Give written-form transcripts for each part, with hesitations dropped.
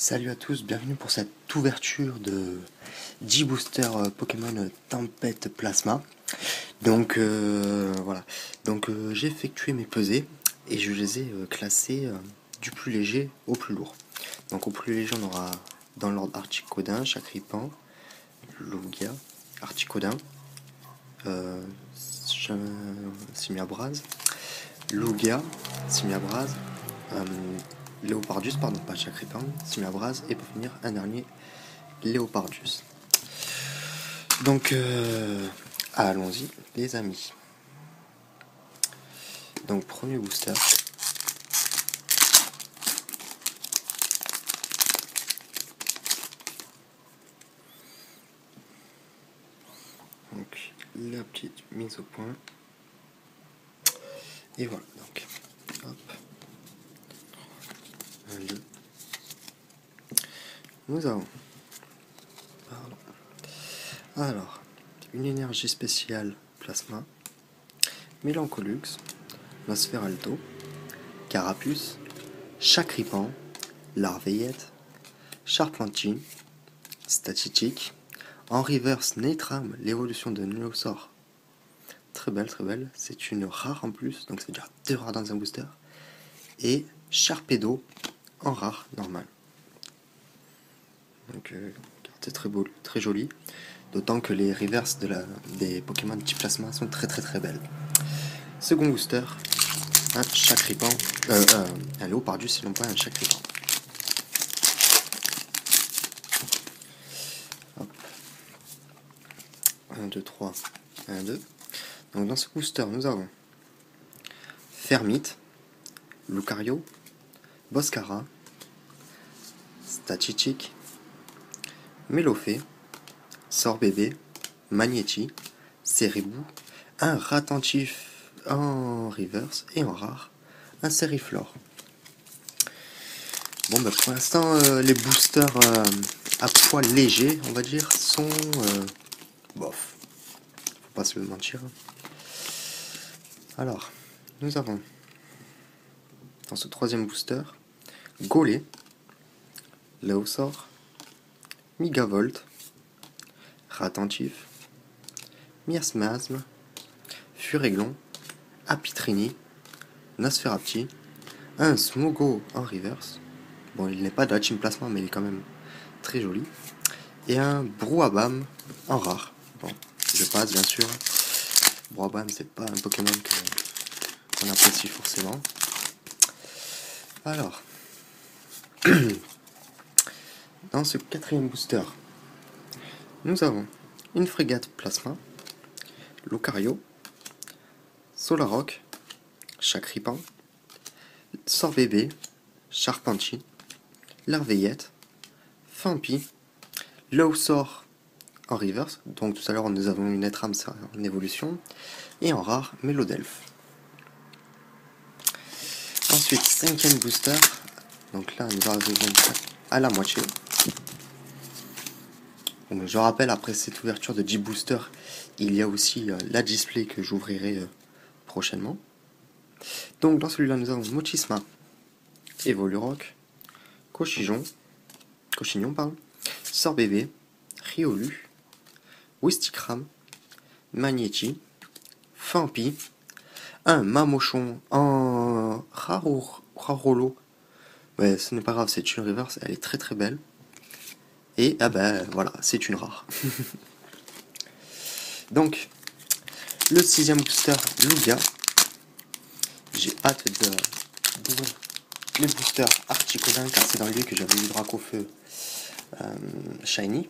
Salut à tous, bienvenue pour cette ouverture de 10 boosters Pokémon Tempête Plasma. Donc voilà, j'ai effectué mes pesées et je les ai classés du plus léger au plus lourd. Donc au plus léger on aura dans l'ordre Articodin, Chakripan, Lugia, Articodin, Simiabras, Lugia, Simiabras, Léopardus, pardon, pas Chakripan, Simiabras, et pour finir, un dernier, Léopardus. Donc, allons-y, les amis. Donc, premier booster. Donc, la petite mise au point. Et voilà, donc, hop. 1, 2. Nous avons, pardon. Alors, une énergie spéciale plasma, Mélancolux, Nosferalto, Carapuce, Chakripan, Larveillette, Charpentine, Statistique, en reverse Netram, l'évolution de Neosor. Très belle, très belle. C'est une rare en plus, donc ça veut dire 2 rares dans un booster. Et Sharpedo en rare normal. Donc c'est très beau, très joli. D'autant que les reverses des Pokémon type plasma sont très très très belles. Second booster, un Chakripan, un Léopardus et non pas un Chakripan. Hop. 1, 2, 3, 1, 2. Donc dans ce booster, nous avons Fermite, Lucario, Boscara, Statistique, Mélofée, Sorbébé, Magnéti, Ceribou, un Ratentif en reverse et en rare, un Sériflore. Bon, bah pour l'instant, les boosters à poids léger, on va dire, sont bof. Faut pas se le mentir. Alors, nous avons dans ce troisième booster Golé, Léosor, Migavolt, Ratentif, Miasmasme, Furéglon, Apitrini, Nosferapti, un Smogo en reverse. Bon, il n'est pas de la team plasma, mais il est quand même très joli. Et un Brouhabam en rare. Bon, je passe bien sûr. Brouhabam, c'est pas un Pokémon qu'on apprécie forcément. Alors, dans ce quatrième booster, nous avons une frégate plasma, Lucario, Solaroc, Chakripan, Sorbébé, Charpentine, Larveillette, Fampi, Lowsor en reverse, donc tout à l'heure nous avons une Netram en évolution, et en rare Mélodelph. Ensuite, cinquième booster, donc là nous arrivons à la moitié. Donc, je rappelle, après cette ouverture de 10 boosters, il y a aussi la display que j'ouvrirai prochainement. Donc dans celui-là nous avons Mochisma, Evolurock, Cochignon, Sorbébé, Riolu, Wistikram, Magnéti, Fampi, un Mamochon en Rarolo. Ouais, ce n'est pas grave, c'est une reverse, elle est très très belle. Et ah ben voilà, c'est une rare. Donc, le sixième booster, Lugia. J'ai hâte d'ouvrir les boosters Articodin, car c'est dans lui que j'avais eu Dracofeu Shiny.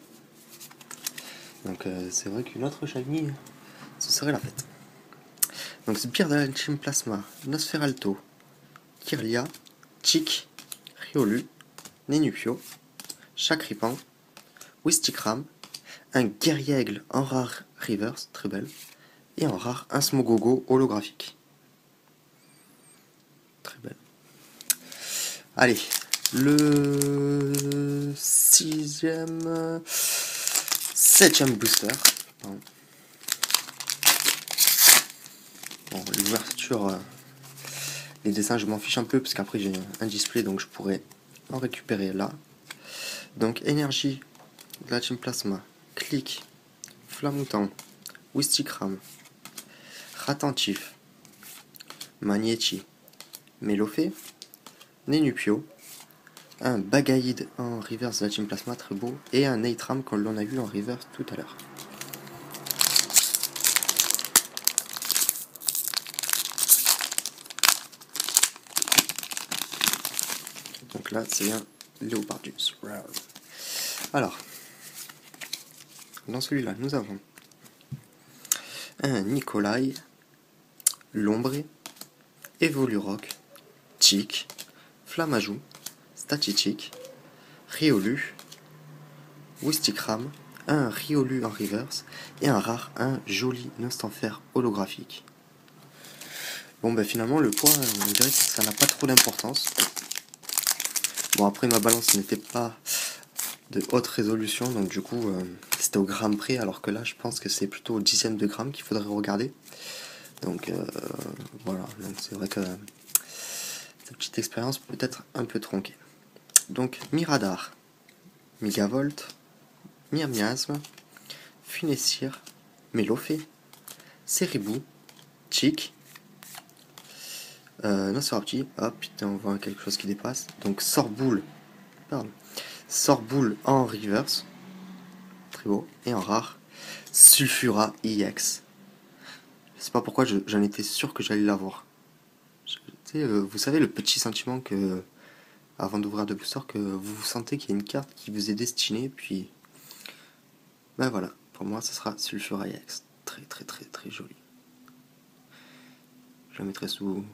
Donc c'est vrai qu'une autre Shiny, ce serait la fête. Donc Sbire de la Team Plasma, Nosferalto, Kirlia, Chic, Riolu, Nenupio, Chakripan, Wistikram, un Guerriègle en rare reverse, très belle, et en rare un Smogogo holographique. Très belle. Allez, le septième booster. Bon, l'ouverture, les dessins je m'en fiche un peu parce qu'après j'ai un display donc je pourrais en récupérer là. Donc énergie de la Team Plasma, Click, Flamoutant, Wistikram, Ratentif, Magnéti, Melofé, Nenupio, un Bagaïd en reverse de la Team Plasma, très beau, et un Neitram comme l'on a vu en reverse tout à l'heure. Donc là, c'est un Leopardius. Alors, dans celui-là, nous avons un Nikolai, Lombré, Evolurock, Tic, Flamajou, Statitic, Riolu, Wistikram, un Riolu en reverse et un rare, un joli Nostanfer holographique. Bon ben finalement le poids, on dirait que ça n'a pas trop d'importance. Bon après ma balance n'était pas de haute résolution, donc du coup c'était au gramme près, alors que là je pense que c'est plutôt au dixième de gramme qu'il faudrait regarder. Donc voilà, donc c'est vrai que cette petite expérience peut être un peu tronquée. Donc Miradar, Migavolt, Myrmiasme, Funessir, Melofé, Ceribou, Chic, Nosferapti, ah putain on voit quelque chose qui dépasse, donc Sorboule en reverse, très beau, et en rare, Sulfura EX. Je sais pas pourquoi j'en étais sûr que j'allais l'avoir. Vous savez le petit sentiment que, avant d'ouvrir de booster, que vous sentez qu'il y a une carte qui vous est destinée, puis ben voilà, pour moi ça sera Sulfura EX, très très très très joli. Je la mettrai sous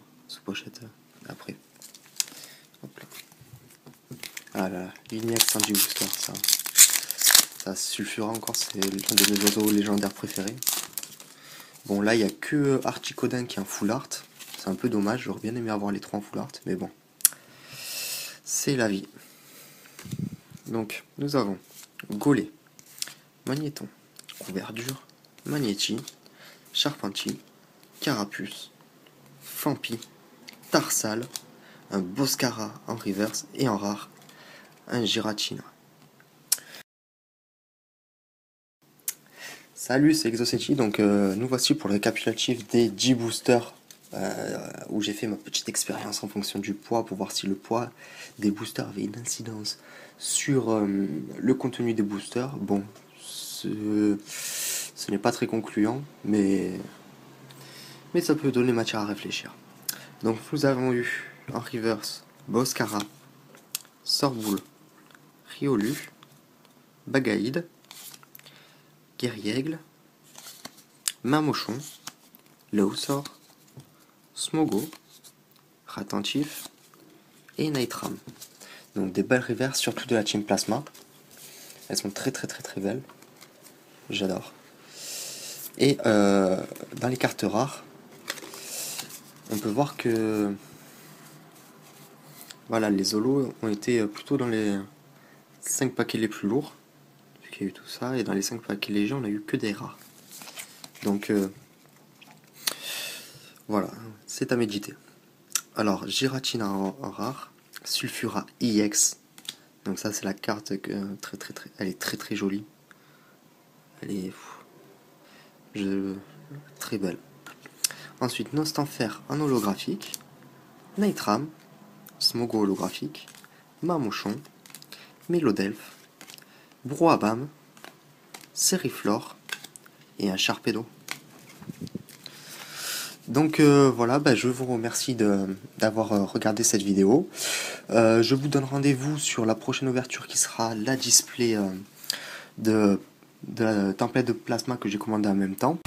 pochette après. Hop là. Ah là là, l'Ignax Sandy Booster, ça Sulfura encore, c'est l'un de mes oiseaux légendaires préférés. Bon là il n'y a que Articodin qui est en full art, c'est un peu dommage, j'aurais bien aimé avoir les trois en full art, mais bon, c'est la vie. Donc nous avons Golé, Magnéton, Couverdure, Magnéti, Charpentier, Carapuce, Fampi, Tarsal, un Boscara en reverse et en rare, un Giratina. Salut, c'est Exoceti, donc nous voici pour le récapitulatif des 10 boosters où j'ai fait ma petite expérience en fonction du poids pour voir si le poids des boosters avait une incidence sur le contenu des boosters. Bon, ce n'est pas très concluant, mais ça peut donner matière à réfléchir. Donc nous avons eu en reverse Boscara, Sorboule, Riolu, Bagaïd, Guerriègle, Mamochon, Leosor, Smogo, Ratentif et Neitram. Donc des belles reverses, surtout de la Team Plasma. Elles sont très très très très belles. J'adore. Et dans les cartes rares, on peut voir que voilà, les holos ont été plutôt dans les 5 paquets les plus lourds, vu qu'il y a eu tout ça, et dans les 5 paquets légers, on a eu que des rares. Donc voilà, c'est à méditer. Alors, Giratina en rare, Sulfura EX. Donc ça c'est la carte que elle est très très jolie. Elle est très belle. Ensuite, Nostanfer en holographique, Neitram, Smogo holographique, Mamochon, Mélodelphe, Brouhabam, Seriflore et un Charpedo. Donc voilà, je vous remercie d'avoir regardé cette vidéo. Je vous donne rendez-vous sur la prochaine ouverture qui sera la display de la template de plasma que j'ai commandé en même temps.